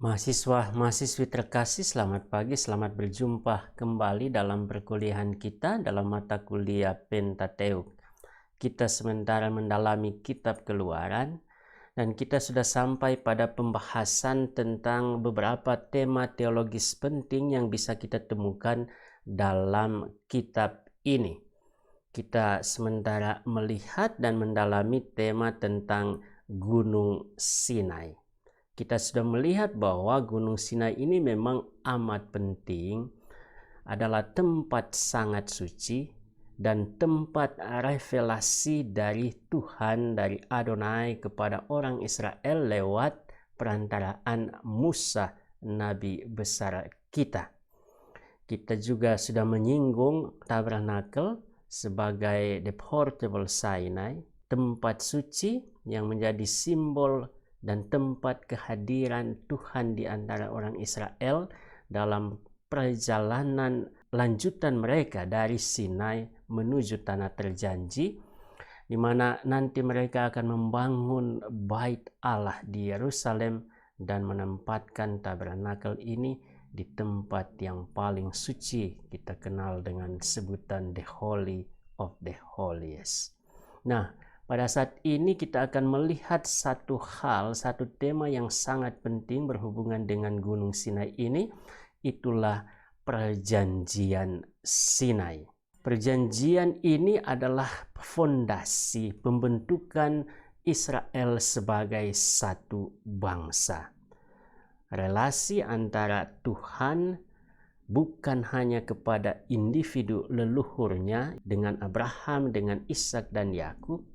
Mahasiswa-mahasiswi terkasih, selamat pagi, selamat berjumpa kembali dalam perkuliahan kita dalam mata kuliah Pentateuk. Kita sementara mendalami kitab Keluaran dan kita sudah sampai pada pembahasan tentang beberapa tema teologis penting yang bisa kita temukan dalam kitab ini. Kita sementara melihat dan mendalami tema tentang Gunung Sinai. Kita sudah melihat bahwa Gunung Sinai ini memang amat penting, adalah tempat sangat suci dan tempat revelasi dari Tuhan, dari Adonai kepada orang Israel lewat perantaraan Musa, Nabi besar kita. Kita juga sudah menyinggung tabernakel sebagai the portable Sinai, tempat suci yang menjadi simbol dan tempat kehadiran Tuhan di antara orang Israel dalam perjalanan lanjutan mereka dari Sinai menuju tanah terjanji, di mana nanti mereka akan membangun bait Allah di Yerusalem dan menempatkan tabernakel ini di tempat yang paling suci, kita kenal dengan sebutan the Holy of the Holiest. Nah, pada saat ini kita akan melihat satu tema yang sangat penting berhubungan dengan Gunung Sinai ini, itulah Perjanjian Sinai. Perjanjian ini adalah fondasi pembentukan Israel sebagai satu bangsa. Relasi antara Tuhan bukan hanya kepada individu leluhurnya dengan Abraham, dengan Ishak dan Yakub,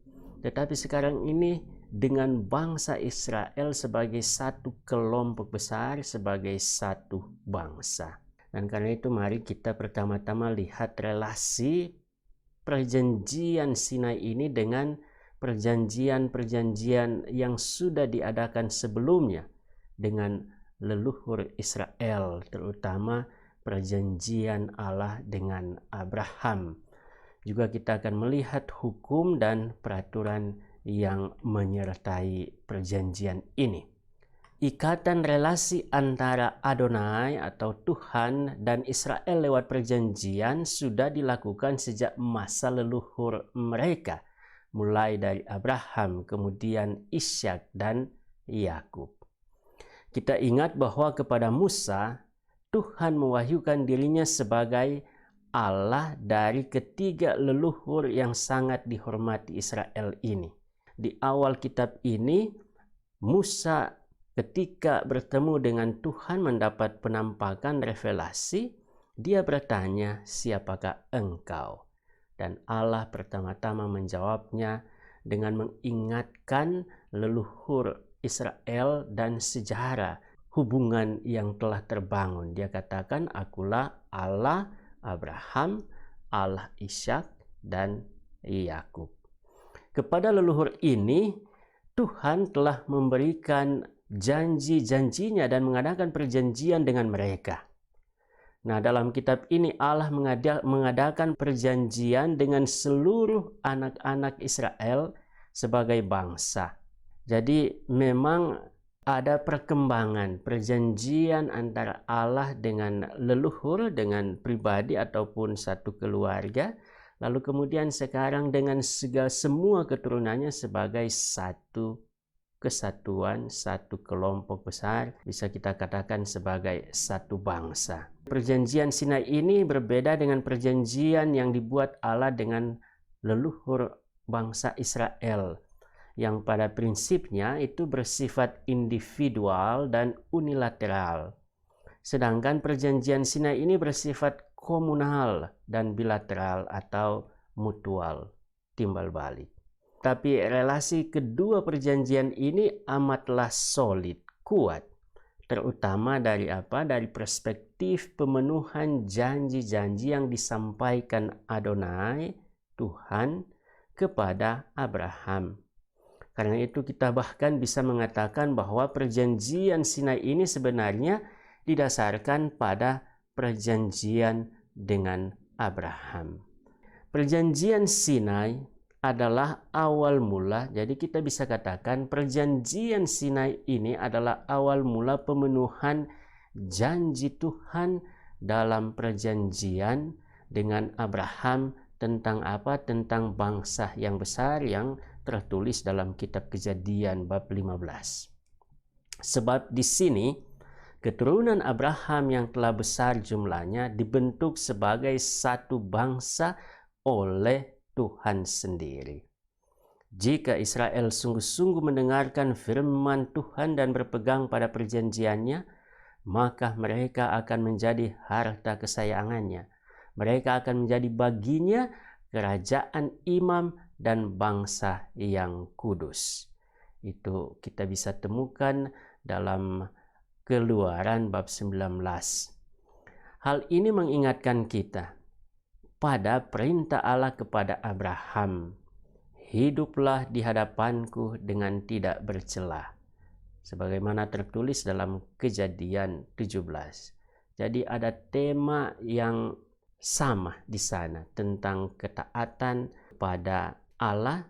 tetapi sekarang ini dengan bangsa Israel sebagai satu kelompok besar, sebagai satu bangsa. Dan karena itu mari kita pertama-tama lihat relasi perjanjian Sinai ini dengan perjanjian-perjanjian yang sudah diadakan sebelumnya dengan leluhur Israel, terutama perjanjian Allah dengan Abraham. Juga kita akan melihat hukum dan peraturan yang menyertai perjanjian ini. Ikatan relasi antara Adonai atau Tuhan dan Israel lewat perjanjian sudah dilakukan sejak masa leluhur mereka, mulai dari Abraham, kemudian Ishak dan Yakub. Kita ingat bahwa kepada Musa, Tuhan mewahyukan dirinya sebagai Allah dari ketiga leluhur yang sangat dihormati Israel ini. Di awal kitab ini, Musa ketika bertemu dengan Tuhan mendapat penampakan revelasi, dia bertanya, "Siapakah engkau?" Dan Allah pertama-tama menjawabnya dengan mengingatkan leluhur Israel dan sejarah hubungan yang telah terbangun. Dia katakan, "Akulah Allah Abraham, Allah Ishak, dan Yakub." Kepada leluhur ini, Tuhan telah memberikan janji-janjinya dan mengadakan perjanjian dengan mereka. Nah, dalam kitab ini Allah mengadakan perjanjian dengan seluruh anak-anak Israel sebagai bangsa. Jadi memang ada perkembangan perjanjian antara Allah dengan leluhur, dengan pribadi ataupun satu keluarga, lalu kemudian sekarang dengan semua keturunannya sebagai satu kesatuan, satu kelompok besar, bisa kita katakan sebagai satu bangsa. Perjanjian Sinai ini berbeda dengan perjanjian yang dibuat Allah dengan leluhur bangsa Israel, yang pada prinsipnya itu bersifat individual dan unilateral. Sedangkan perjanjian Sinai ini bersifat komunal dan bilateral atau mutual, timbal balik. Tapi relasi kedua perjanjian ini amatlah solid, kuat. Terutama dari apa? Dari perspektif pemenuhan janji-janji yang disampaikan Adonai, Tuhan, kepada Abraham. Karena itu kita bahkan bisa mengatakan bahwa perjanjian Sinai ini sebenarnya didasarkan pada perjanjian dengan Abraham. Perjanjian Sinai adalah awal mula. Jadi kita bisa katakan perjanjian Sinai ini adalah awal mula pemenuhan janji Tuhan dalam perjanjian dengan Abraham tentang apa? Tentang bangsa yang besar yang tertulis dalam kitab Kejadian bab 15. Sebab di sini keturunan Abraham yang telah besar jumlahnya dibentuk sebagai satu bangsa oleh Tuhan sendiri. Jika Israel sungguh-sungguh mendengarkan firman Tuhan dan berpegang pada perjanjiannya, maka mereka akan menjadi harta kesayangannya. Mereka akan menjadi baginya kerajaan imam dan bangsa yang kudus. Itu kita bisa temukan dalam Keluaran bab 19. Hal ini mengingatkan kita pada perintah Allah kepada Abraham, hiduplah di hadapanku dengan tidak bercela, sebagaimana tertulis dalam Kejadian 17. Jadi ada tema yang sama di sana tentang ketaatan pada Allah.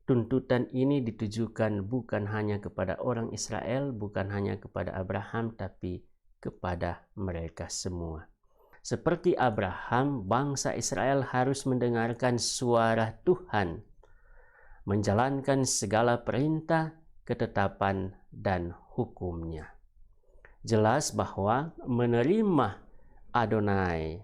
Tuntutan ini ditujukan bukan hanya kepada orang Israel, bukan hanya kepada Abraham, tapi kepada mereka semua. Seperti Abraham, bangsa Israel harus mendengarkan suara Tuhan, menjalankan segala perintah, ketetapan, dan hukumnya. Jelas bahwa menerima Adonai,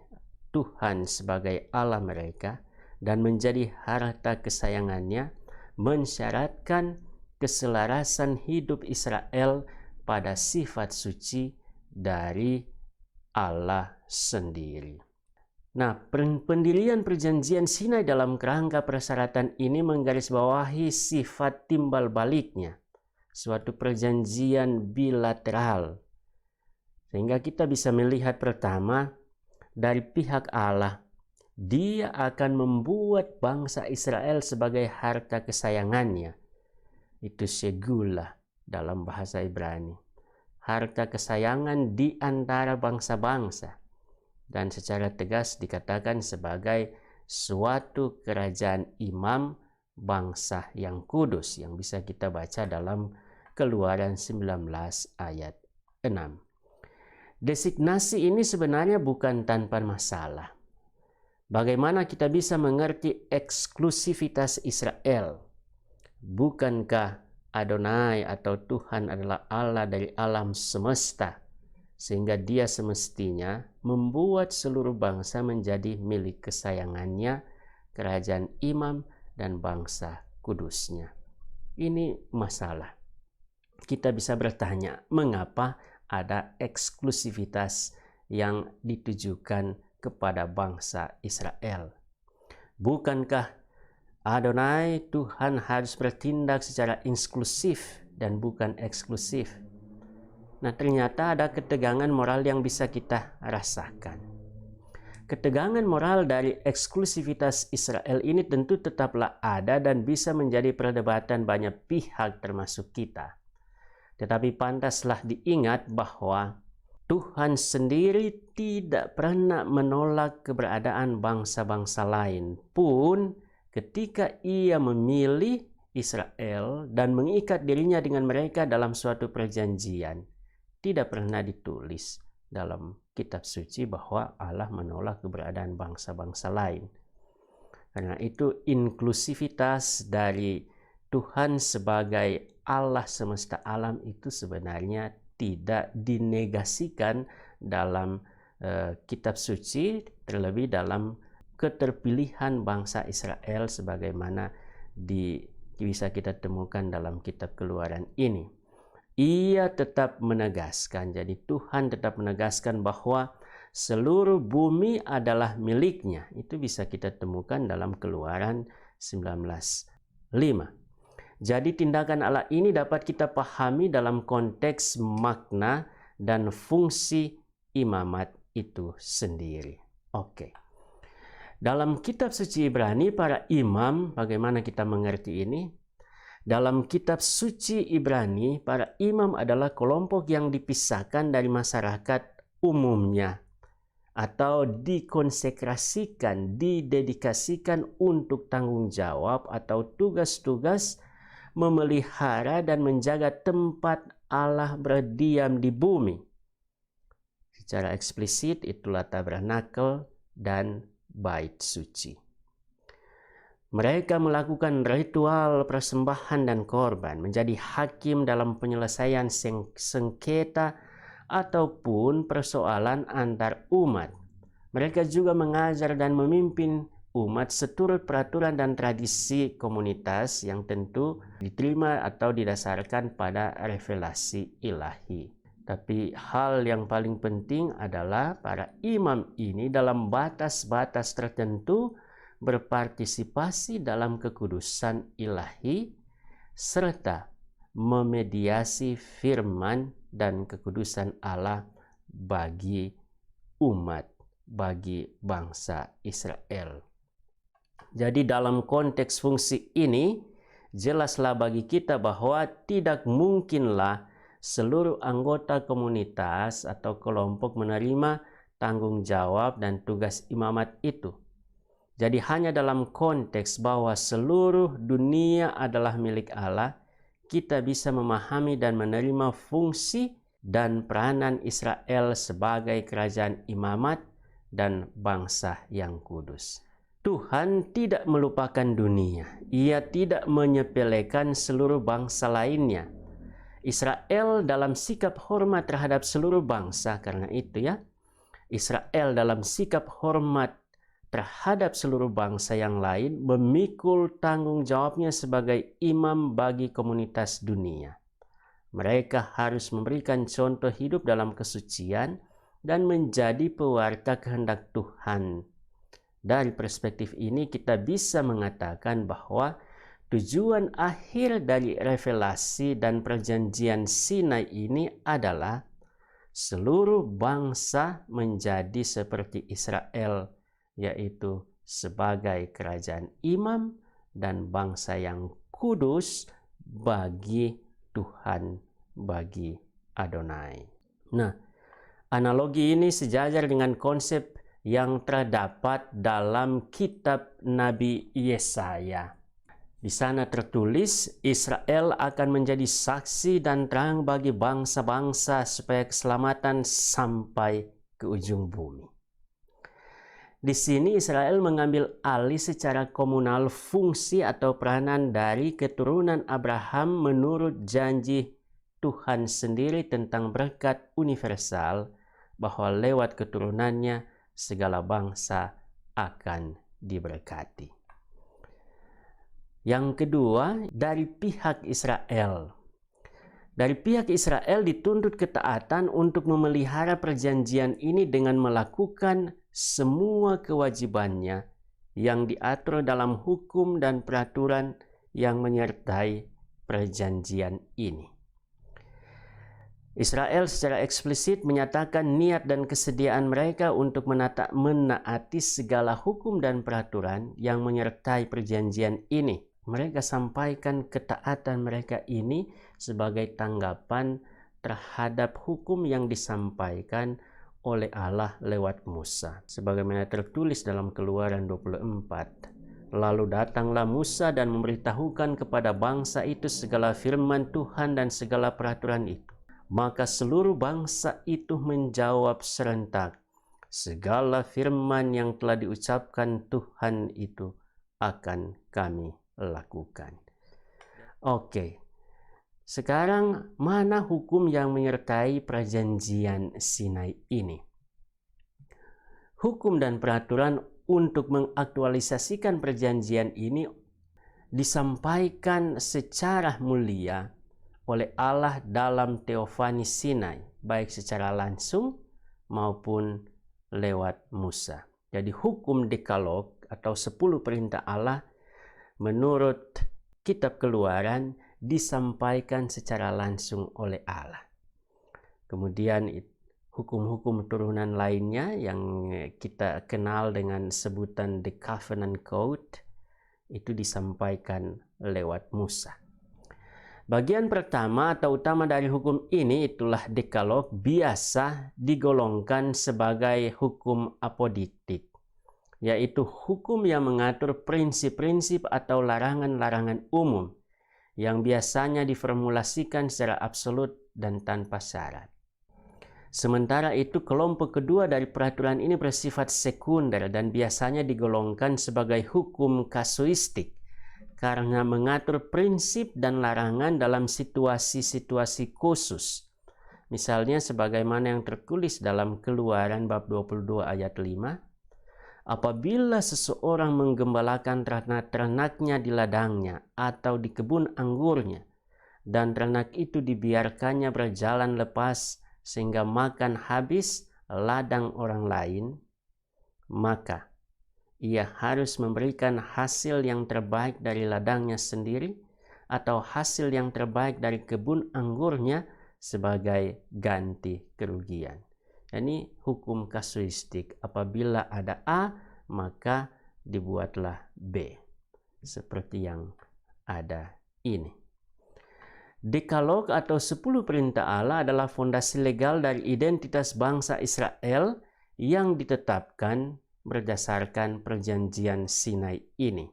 Tuhan sebagai Allah mereka, dan menjadi harta kesayangannya, mensyaratkan keselarasan hidup Israel pada sifat suci dari Allah sendiri. Nah, pendirian perjanjian Sinai dalam kerangka persyaratan ini menggarisbawahi sifat timbal baliknya, suatu perjanjian bilateral. Sehingga kita bisa melihat pertama, dari pihak Allah, Dia akan membuat bangsa Israel sebagai harta kesayangannya. Itu segula dalam bahasa Ibrani. Harta kesayangan di antara bangsa-bangsa. Dan secara tegas dikatakan sebagai suatu kerajaan imam bangsa yang kudus, yang bisa kita baca dalam Keluaran 19 ayat 6. Designasi ini sebenarnya bukan tanpa masalah. Bagaimana kita bisa mengerti eksklusivitas Israel? Bukankah Adonai atau Tuhan adalah Allah dari alam semesta, sehingga Dia semestinya membuat seluruh bangsa menjadi milik kesayangannya, kerajaan imam dan bangsa kudusnya. Ini masalah. Kita bisa bertanya, mengapa ada eksklusivitas yang ditujukan kepada bangsa Israel? Bukankah Adonai Tuhan harus bertindak secara inklusif dan bukan eksklusif? Nah, ternyata ada ketegangan moral yang bisa kita rasakan. Ketegangan moral dari eksklusivitas Israel ini tentu tetaplah ada dan bisa menjadi perdebatan banyak pihak termasuk kita. Tetapi pantaslah diingat bahwa Tuhan sendiri tidak pernah menolak keberadaan bangsa-bangsa lain pun ketika Ia memilih Israel dan mengikat dirinya dengan mereka dalam suatu perjanjian. Tidak pernah ditulis dalam kitab suci bahwa Allah menolak keberadaan bangsa-bangsa lain. Karena itu inklusivitas dari Tuhan sebagai Allah semesta alam itu sebenarnya tidak dinegasikan dalam kitab suci, terlebih dalam keterpilihan bangsa Israel sebagaimana bisa kita temukan dalam kitab Keluaran ini. Ia tetap menegaskan, jadi Tuhan tetap menegaskan bahwa seluruh bumi adalah miliknya. Itu bisa kita temukan dalam Keluaran 19:5. Jadi tindakan Allah ini dapat kita pahami dalam konteks makna dan fungsi imamat itu sendiri. Oke. Dalam kitab suci Ibrani, para imam, bagaimana kita mengerti ini? Dalam kitab suci Ibrani, para imam adalah kelompok yang dipisahkan dari masyarakat umumnya. atau dikonsekrasikan, didedikasikan untuk tanggung jawab atau tugas-tugas memelihara dan menjaga tempat Allah berdiam di bumi. Secara eksplisit itulah tabernakel dan bait suci. Mereka melakukan ritual persembahan dan korban, menjadi hakim dalam penyelesaian sengketa ataupun persoalan antar umat. Mereka juga mengajar dan memimpin umat seturut peraturan dan tradisi komunitas yang tentu diterima atau didasarkan pada revelasi ilahi. Tapi hal yang paling penting adalah para imam ini dalam batas-batas tertentu berpartisipasi dalam kekudusan ilahi serta memediasi firman dan kekudusan Allah bagi umat, bagi bangsa Israel. Jadi dalam konteks fungsi ini, jelaslah bagi kita bahwa tidak mungkinlah seluruh anggota komunitas atau kelompok menerima tanggung jawab dan tugas imamat itu. Jadi hanya dalam konteks bahwa seluruh dunia adalah milik Allah, kita bisa memahami dan menerima fungsi dan peranan Israel sebagai kerajaan imamat dan bangsa yang kudus. Tuhan tidak melupakan dunia. Ia tidak menyepelekan seluruh bangsa lainnya. Israel dalam sikap hormat terhadap seluruh bangsa, karena itu ya, Israel dalam sikap hormat terhadap seluruh bangsa yang lain memikul tanggung jawabnya sebagai imam bagi komunitas dunia. Mereka harus memberikan contoh hidup dalam kesucian dan menjadi pewarta kehendak Tuhan. Dari perspektif ini kita bisa mengatakan bahwa tujuan akhir dari revelasi dan perjanjian Sinai ini adalah seluruh bangsa menjadi seperti Israel, yaitu sebagai kerajaan imam dan bangsa yang kudus bagi Tuhan, bagi Adonai. Nah, analogi ini sejajar dengan konsep yang terdapat dalam kitab Nabi Yesaya. Di sana tertulis, Israel akan menjadi saksi dan terang bagi bangsa-bangsa supaya keselamatan sampai ke ujung bumi. Di sini Israel mengambil alih secara komunal fungsi atau peranan dari keturunan Abraham menurut janji Tuhan sendiri tentang berkat universal bahwa lewat keturunannya segala bangsa akan diberkati. Yang kedua, dari pihak Israel. Dari pihak Israel dituntut ketaatan untuk memelihara perjanjian ini dengan melakukan semua kewajibannya yang diatur dalam hukum dan peraturan yang menyertai perjanjian ini. Israel secara eksplisit menyatakan niat dan kesediaan mereka untuk menaati segala hukum dan peraturan yang menyertai perjanjian ini. Mereka sampaikan ketaatan mereka ini sebagai tanggapan terhadap hukum yang disampaikan oleh Allah lewat Musa. Sebagaimana tertulis dalam Keluaran 24. Lalu datanglah Musa dan memberitahukan kepada bangsa itu segala firman Tuhan dan segala peraturan itu. Maka seluruh bangsa itu menjawab serentak, segala firman yang telah diucapkan Tuhan itu akan kami lakukan. Oke, sekarang mana hukum yang menyertai perjanjian Sinai ini? Hukum dan peraturan untuk mengaktualisasikan perjanjian ini disampaikan secara mulia oleh Allah dalam teofani Sinai, baik secara langsung maupun lewat Musa. Jadi hukum Dekalog atau 10 perintah Allah menurut kitab Keluaran disampaikan secara langsung oleh Allah. Kemudian hukum-hukum turunan lainnya yang kita kenal dengan sebutan The Covenant Code itu disampaikan lewat Musa. Bagian pertama atau utama dari hukum ini itulah dekalog, biasa digolongkan sebagai hukum apodiktik, yaitu hukum yang mengatur prinsip-prinsip atau larangan-larangan umum yang biasanya diformulasikan secara absolut dan tanpa syarat. Sementara itu, kelompok kedua dari peraturan ini bersifat sekunder dan biasanya digolongkan sebagai hukum kasuistik karena mengatur prinsip dan larangan dalam situasi-situasi khusus. Misalnya sebagaimana yang tertulis dalam Keluaran bab 22 ayat 5, apabila seseorang menggembalakan ternak-ternaknya di ladangnya atau di kebun anggurnya, dan ternak itu dibiarkannya berjalan lepas sehingga makan habis ladang orang lain, maka ia harus memberikan hasil yang terbaik dari ladangnya sendiri atau hasil yang terbaik dari kebun anggurnya sebagai ganti kerugian. Ini hukum kasuistik. Apabila ada A, maka dibuatlah B. Seperti yang ada ini. Dekalog atau 10 perintah Allah adalah fondasi legal dari identitas bangsa Israel yang ditetapkan berdasarkan perjanjian Sinai ini.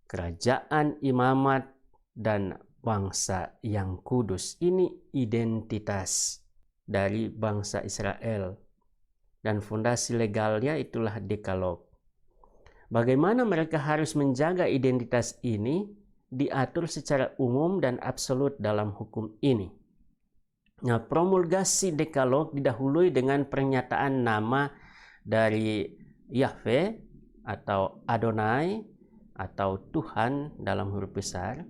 Kerajaan, imamat, dan bangsa yang kudus, ini identitas dari bangsa Israel. Dan fondasi legalnya itulah dekalog. Bagaimana mereka harus menjaga identitas ini diatur secara umum dan absolut dalam hukum ini. Nah, promulgasi dekalog didahului dengan pernyataan nama dari Yahweh atau Adonai atau Tuhan dalam huruf besar,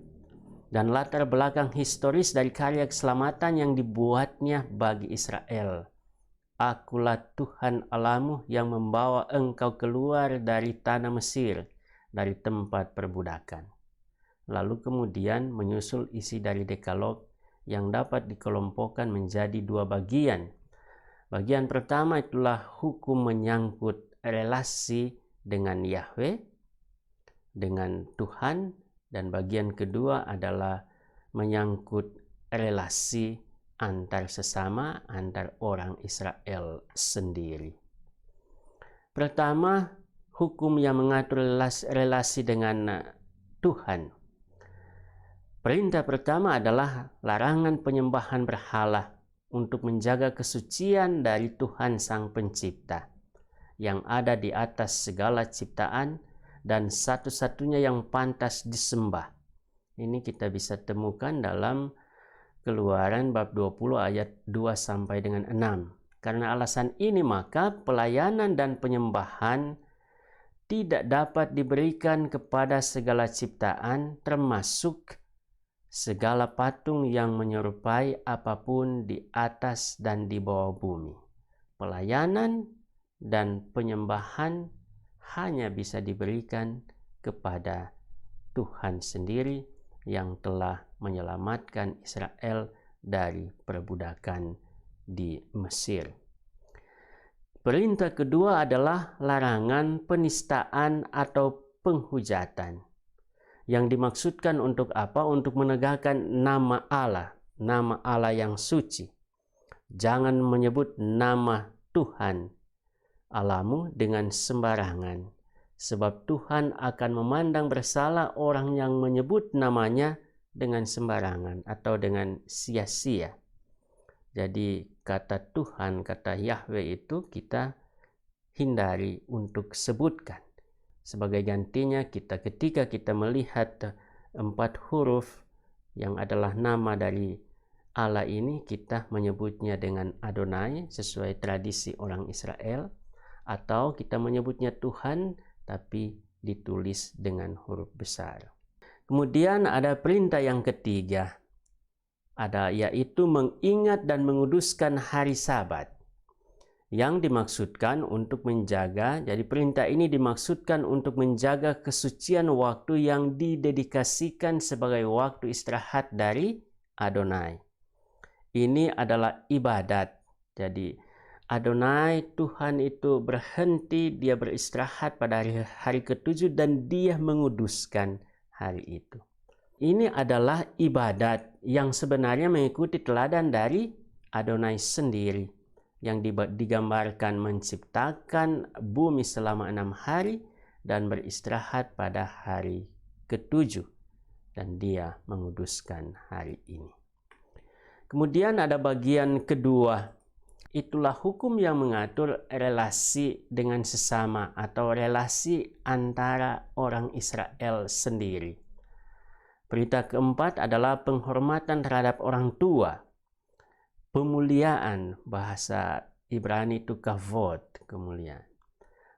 dan latar belakang historis dari karya keselamatan yang dibuatnya bagi Israel. Akulah Tuhan Allahmu yang membawa engkau keluar dari tanah Mesir, dari tempat perbudakan. Lalu kemudian menyusul isi dari dekalog yang dapat dikelompokkan menjadi 2 bagian. Bagian pertama itulah hukum menyangkut relasi dengan Yahweh, dengan Tuhan, dan bagian kedua adalah menyangkut relasi antar sesama, antar orang Israel sendiri. Pertama, hukum yang mengatur relasi dengan Tuhan. Perintah pertama adalah larangan penyembahan berhala untuk menjaga kesucian dari Tuhan Sang Pencipta yang ada di atas segala ciptaan dan satu-satunya yang pantas disembah. Ini kita bisa temukan dalam Keluaran bab 20 ayat 2 sampai dengan 6. Karena alasan ini maka pelayanan dan penyembahan tidak dapat diberikan kepada segala ciptaan, termasuk segala patung yang menyerupai apapun di atas dan di bawah bumi. Pelayanan dan penyembahan hanya bisa diberikan kepada Tuhan sendiri yang telah menyelamatkan Israel dari perbudakan di Mesir. Perintah kedua adalah larangan penistaan atau penghujatan. Yang dimaksudkan untuk apa? Untuk menegakkan nama Allah yang suci. Jangan menyebut nama Tuhan Allahmu dengan sembarangan, sebab Tuhan akan memandang bersalah orang yang menyebut namanya dengan sembarangan atau dengan sia-sia. Jadi kata Tuhan, kata Yahweh itu kita hindari untuk sebutkan. Sebagai gantinya ketika kita melihat 4 huruf yang adalah nama dari Allah ini, kita menyebutnya dengan Adonai sesuai tradisi orang Israel, atau kita menyebutnya Tuhan tapi ditulis dengan huruf besar. Kemudian ada perintah yang ketiga, yaitu mengingat dan menguduskan hari Sabat. Yang dimaksudkan untuk menjaga, jadi perintah ini dimaksudkan untuk menjaga kesucian waktu yang didedikasikan sebagai waktu istirahat dari Adonai. Ini adalah ibadat. Jadi Adonai, Tuhan itu berhenti, dia beristirahat pada hari ke-7 dan dia menguduskan hari itu. Ini adalah ibadat yang sebenarnya mengikuti teladan dari Adonai sendiri, yang digambarkan menciptakan bumi selama 6 hari dan beristirahat pada hari ke-7, dan Dia menguduskan hari ini. Kemudian ada bagian kedua, itulah hukum yang mengatur relasi dengan sesama atau relasi antara orang Israel sendiri. Perintah keempat adalah penghormatan terhadap orang tua. Pemuliaan, bahasa Ibrani itu kavod, kemuliaan.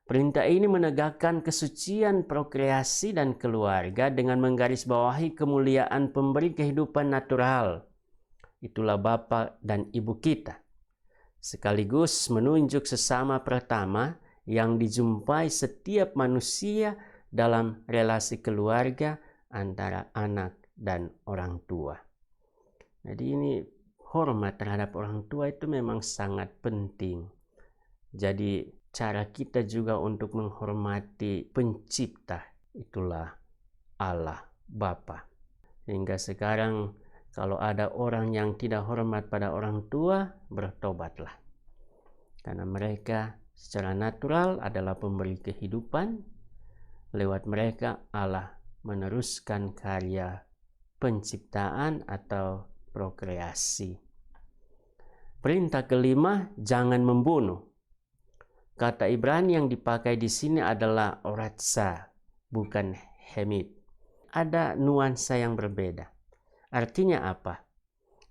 Perintah ini menegakkan kesucian prokreasi dan keluarga dengan menggarisbawahi kemuliaan pemberi kehidupan natural. Itulah Bapa dan Ibu kita. Sekaligus menunjuk sesama pertama yang dijumpai setiap manusia dalam relasi keluarga antara anak dan orang tua. Jadi ini hormat terhadap orang tua itu memang sangat penting. Jadi cara kita juga untuk menghormati pencipta, itulah Allah Bapa. Hingga sekarang kalau ada orang yang tidak hormat pada orang tua, bertobatlah. Karena mereka secara natural adalah pemberi kehidupan. Lewat mereka Allah meneruskan karya penciptaan atau prokreasi. Perintah kelima, jangan membunuh. Kata Ibrani yang dipakai di sini adalah oratsa, bukan hemit. Ada nuansa yang berbeda. Artinya apa?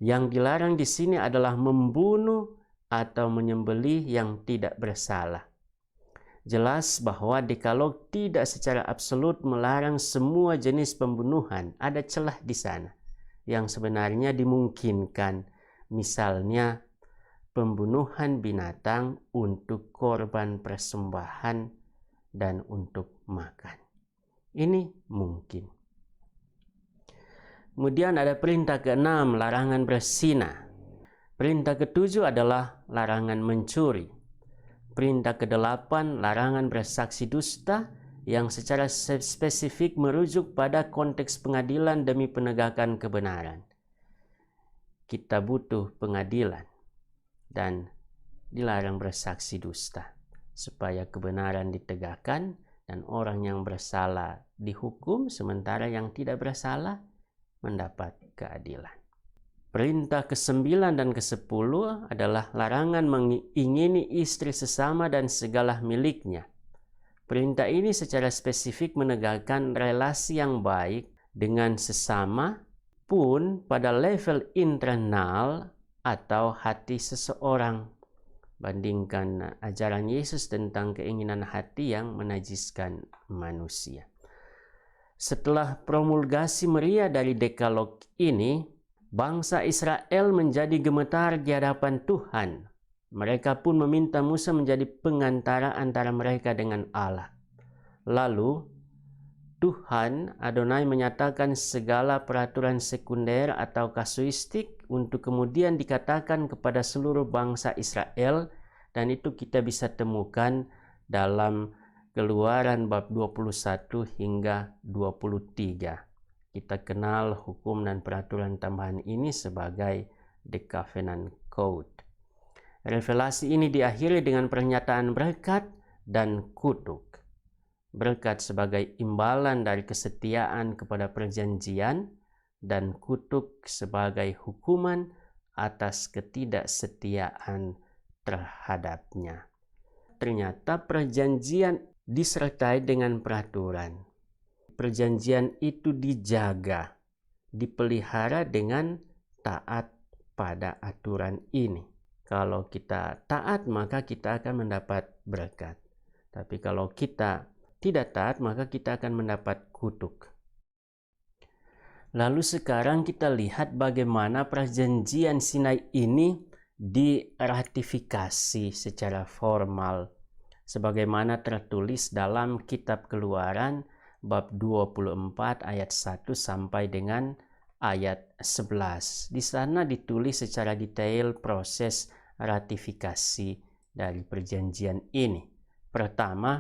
Yang dilarang di sini adalah membunuh atau menyembelih yang tidak bersalah. Jelas bahwa Dekalog tidak secara absolut melarang semua jenis pembunuhan. Ada celah di sana yang sebenarnya dimungkinkan. Misalnya pembunuhan binatang untuk korban persembahan dan untuk makan. Ini mungkin. Kemudian ada perintah ke-6, larangan berzina. Perintah ke-7 adalah larangan mencuri. Perintah ke-8, larangan bersaksi dusta yang secara spesifik merujuk pada konteks pengadilan demi penegakan kebenaran. Kita butuh pengadilan dan dilarang bersaksi dusta supaya kebenaran ditegakkan dan orang yang bersalah dihukum sementara yang tidak bersalah mendapat keadilan. Perintah ke-9 dan ke-10 adalah larangan mengingini istri sesama dan segala miliknya. Perintah ini secara spesifik menegakkan relasi yang baik dengan sesama pun pada level internal atau hati seseorang. Bandingkan ajaran Yesus tentang keinginan hati yang menajiskan manusia. Setelah promulgasi meriah dari Dekalog ini, bangsa Israel menjadi gemetar di hadapan Tuhan. Mereka pun meminta Musa menjadi pengantara antara mereka dengan Allah. Lalu, Tuhan Adonai menyatakan segala peraturan sekunder atau kasuistik untuk kemudian dikatakan kepada seluruh bangsa Israel, dan itu kita bisa temukan dalam Keluaran bab 21 hingga 23. Kita kenal hukum dan peraturan tambahan ini sebagai The Covenant Code. Revelasi ini diakhiri dengan pernyataan berkat dan kutuk. Berkat sebagai imbalan dari kesetiaan kepada perjanjian dan kutuk sebagai hukuman atas ketidaksetiaan terhadapnya. Ternyata perjanjian disertai dengan peraturan. Perjanjian itu dijaga, dipelihara dengan taat pada aturan ini. Kalau kita taat, maka kita akan mendapat berkat. Tapi kalau kita tidak taat, maka kita akan mendapat kutuk. Lalu sekarang kita lihat bagaimana perjanjian Sinai ini diratifikasi secara formal, sebagaimana tertulis dalam kitab Keluaran bab 24 ayat 1 sampai dengan ayat 11. Di sana ditulis secara detail proses ratifikasi dari perjanjian ini. Pertama,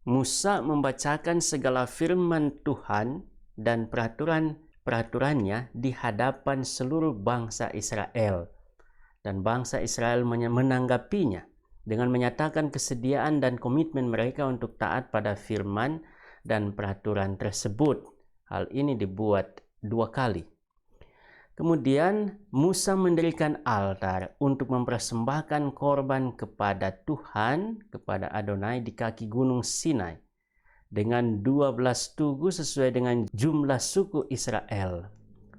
Musa membacakan segala firman Tuhan dan peraturannya di hadapan seluruh bangsa Israel. Dan bangsa Israel menanggapinya dengan menyatakan kesediaan dan komitmen mereka untuk taat pada firman dan peraturan tersebut. Hal ini dibuat 2 kali. Kemudian Musa mendirikan altar untuk mempersembahkan korban kepada Tuhan, kepada Adonai di kaki gunung Sinai dengan 12 tugu sesuai dengan jumlah suku Israel.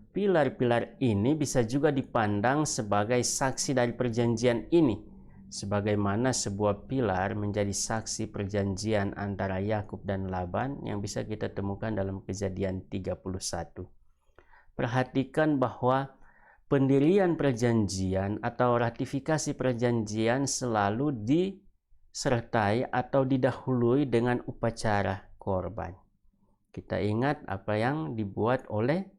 Pilar-pilar ini bisa juga dipandang sebagai saksi dari perjanjian ini, sebagaimana sebuah pilar menjadi saksi perjanjian antara Yakub dan Laban yang bisa kita temukan dalam Kejadian 31. Perhatikan bahwa pendirian perjanjian atau ratifikasi perjanjian selalu disertai atau didahului dengan upacara korban. Kita ingat apa yang dibuat oleh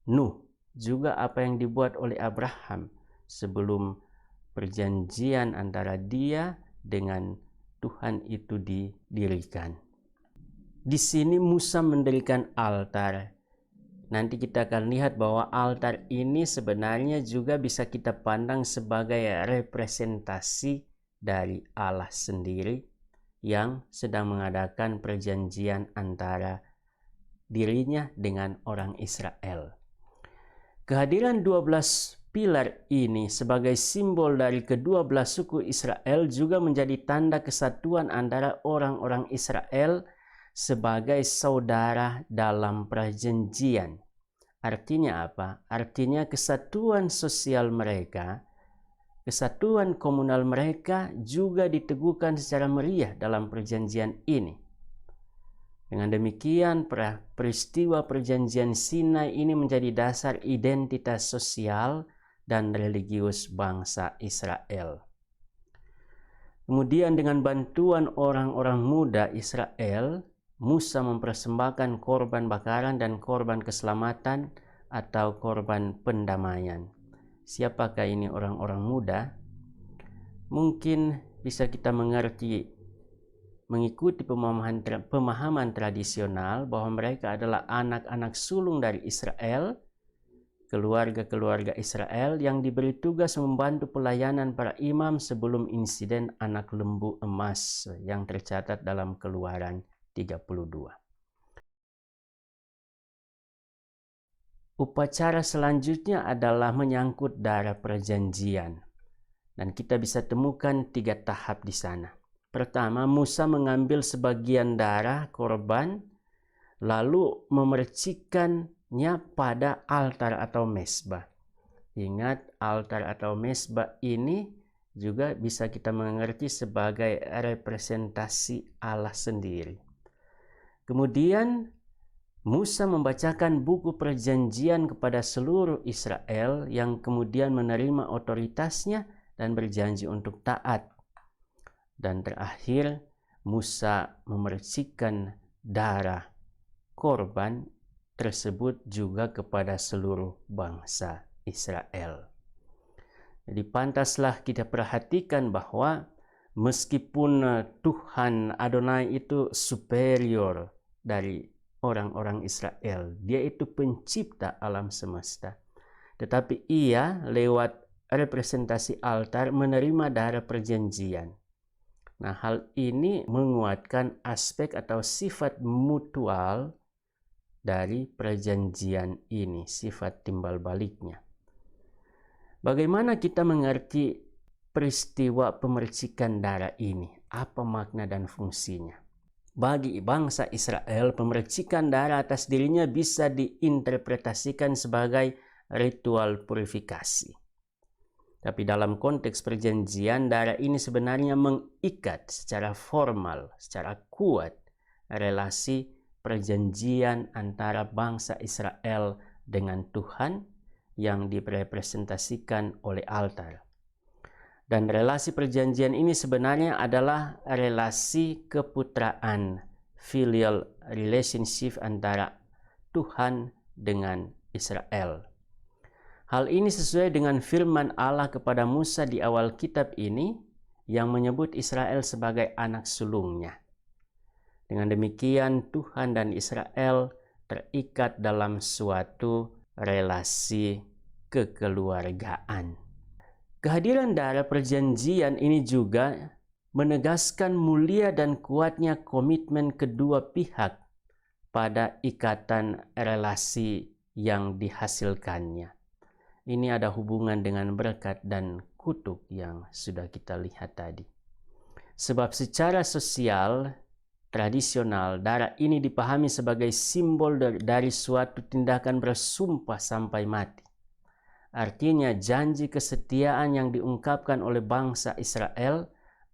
Nuh, juga apa yang dibuat oleh Abraham sebelum perjanjian antara dia dengan Tuhan itu didirikan. Di sini Musa mendirikan altar. Nanti kita akan lihat bahwa altar ini sebenarnya juga bisa kita pandang sebagai representasi dari Allah sendiri yang sedang mengadakan perjanjian antara dirinya dengan orang Israel. Kehadiran 12 pilar ini sebagai simbol dari ke-12 suku Israel juga menjadi tanda kesatuan antara orang-orang Israel sebagai saudara dalam perjanjian. Artinya apa? Artinya kesatuan sosial mereka, kesatuan komunal mereka juga diteguhkan secara meriah dalam perjanjian ini. Dengan demikian, peristiwa perjanjian Sinai ini menjadi dasar identitas sosial dan religius bangsa Israel. Kemudian dengan bantuan orang-orang muda Israel, Musa mempersembahkan korban bakaran dan korban keselamatan atau korban pendamaian. Siapakah ini orang-orang muda? Mungkin bisa kita mengerti mengikuti pemahaman tradisional bahwa mereka adalah anak-anak sulung dari Israel, keluarga-keluarga Israel yang diberi tugas membantu pelayanan para imam sebelum insiden anak lembu emas yang tercatat dalam Keluaran 32. Upacara selanjutnya adalah menyangkut darah perjanjian. Dan kita bisa temukan 3 tahap di sana. Pertama, Musa mengambil sebagian darah korban, lalu memercikannya pada altar atau mezbah. Ingat, altar atau mezbah ini juga bisa kita mengerti sebagai representasi Allah sendiri. Kemudian, Musa membacakan buku perjanjian kepada seluruh Israel yang kemudian menerima otoritasnya dan berjanji untuk taat. Dan terakhir, Musa memercikan darah korban tersebut juga kepada seluruh bangsa Israel. Jadi pantaslah kita perhatikan bahwa meskipun Tuhan Adonai itu superior dari orang-orang Israel, dia itu pencipta alam semesta, tetapi ia lewat representasi altar menerima darah perjanjian. Nah, hal ini menguatkan aspek atau sifat mutual dari perjanjian ini, sifat timbal baliknya. Bagaimana kita mengerti peristiwa pemercikan darah ini? Apa makna dan fungsinya? Bagi bangsa Israel, pemercikan darah atas dirinya bisa diinterpretasikan sebagai ritual purifikasi. Tapi dalam konteks perjanjian, darah ini sebenarnya mengikat secara formal, secara kuat relasi perjanjian antara bangsa Israel dengan Tuhan yang direpresentasikan oleh altar. Dan relasi perjanjian ini sebenarnya adalah relasi keputraan, filial relationship antara Tuhan dengan Israel. Hal ini sesuai dengan firman Allah kepada Musa di awal kitab ini yang menyebut Israel sebagai anak sulungnya. Dengan demikian Tuhan dan Israel terikat dalam suatu relasi kekeluargaan. Kehadiran darah perjanjian ini juga menegaskan mulia dan kuatnya komitmen kedua pihak pada ikatan relasi yang dihasilkannya. Ini ada hubungan dengan berkat dan kutuk yang sudah kita lihat tadi. Sebab secara sosial, tradisional, darah ini dipahami sebagai simbol dari suatu tindakan bersumpah sampai mati. Artinya janji kesetiaan yang diungkapkan oleh bangsa Israel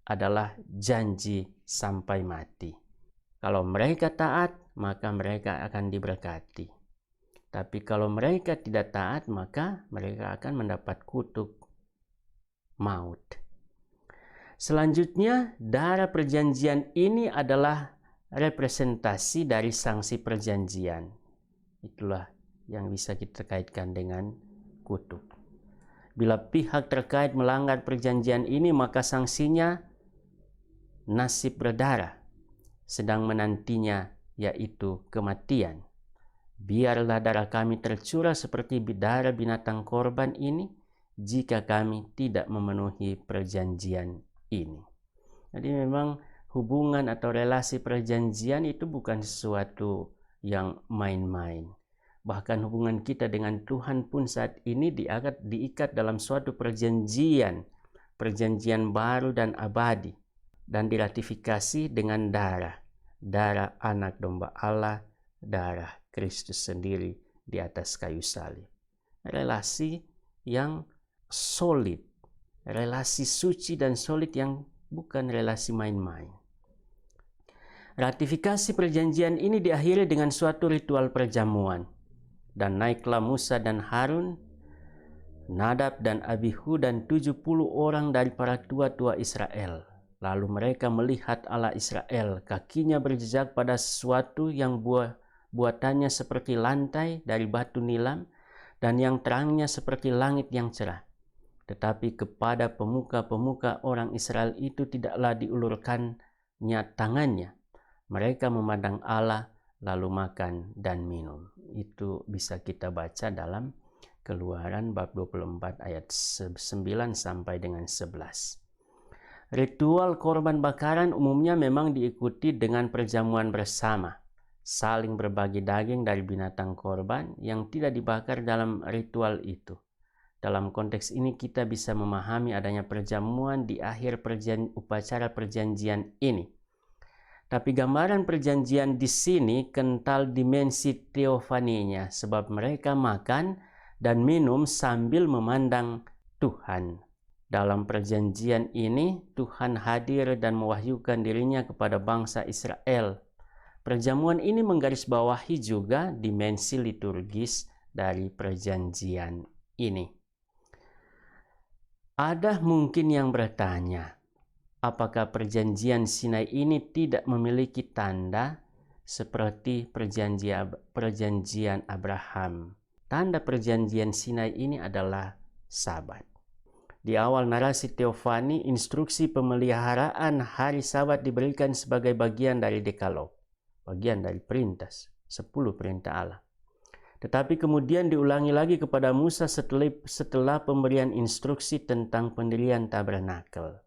adalah janji sampai mati. Kalau mereka taat, maka mereka akan diberkati. Tapi kalau mereka tidak taat, maka mereka akan mendapat kutuk maut. Selanjutnya, darah perjanjian ini adalah representasi dari sanksi perjanjian. Itulah yang bisa kita kaitkan dengan kutuk. Bila pihak terkait melanggar perjanjian ini, maka sanksinya nasib berdarah, sedang menantinya yaitu kematian. Biarlah darah kami tercurah seperti darah binatang korban ini, jika kami tidak memenuhi perjanjian ini. Jadi memang hubungan atau relasi perjanjian itu bukan sesuatu yang main-main. Bahkan hubungan kita dengan Tuhan pun saat ini diikat dalam suatu perjanjian baru dan abadi, dan diratifikasi dengan darah anak domba Allah, darah Kristus sendiri di atas kayu salib. Relasi yang solid, relasi suci dan solid yang bukan relasi main-main. Ratifikasi perjanjian ini diakhiri dengan suatu ritual perjamuan. Dan naiklah Musa dan Harun, Nadab dan Abihu dan 70 orang dari para tua-tua Israel. Lalu mereka melihat Allah Israel, kakinya berjejak pada sesuatu yang buatannya seperti lantai dari batu nilam, dan yang terangnya seperti langit yang cerah. Tetapi kepada pemuka-pemuka orang Israel itu tidaklah diulurkannya tangannya. Mereka memandang Allah, lalu makan dan minum. Itu bisa kita baca dalam Keluaran bab 24 ayat 9 sampai dengan 11. Ritual korban bakaran umumnya memang diikuti dengan perjamuan bersama, saling berbagi daging dari binatang korban yang tidak dibakar dalam ritual itu. Dalam konteks ini kita bisa memahami adanya perjamuan di akhir upacara perjanjian ini. Tapi gambaran perjanjian di sini kental dimensi teofaninya, sebab mereka makan dan minum sambil memandang Tuhan. Dalam perjanjian ini, Tuhan hadir dan mewahyukan dirinya kepada bangsa Israel. Perjamuan ini menggarisbawahi juga dimensi liturgis dari perjanjian ini. Ada mungkin yang bertanya, apakah perjanjian Sinai ini tidak memiliki tanda seperti perjanjian Abraham? Tanda perjanjian Sinai ini adalah Sabat. Di awal narasi teofani, instruksi pemeliharaan hari Sabat diberikan sebagai bagian dari Dekalog, bagian dari perintah, 10 perintah Allah. Tetapi kemudian diulangi lagi kepada Musa setelah pemberian instruksi tentang pendirian tabernakel.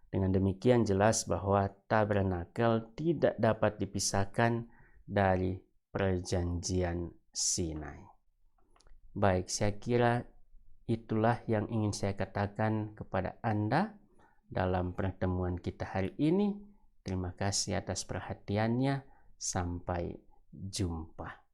Dengan demikian jelas bahwa tabernakel tidak dapat dipisahkan dari perjanjian Sinai. Baik, saya kira itulah yang ingin saya katakan kepada Anda dalam pertemuan kita hari ini. Terima kasih atas perhatiannya. Sampai jumpa.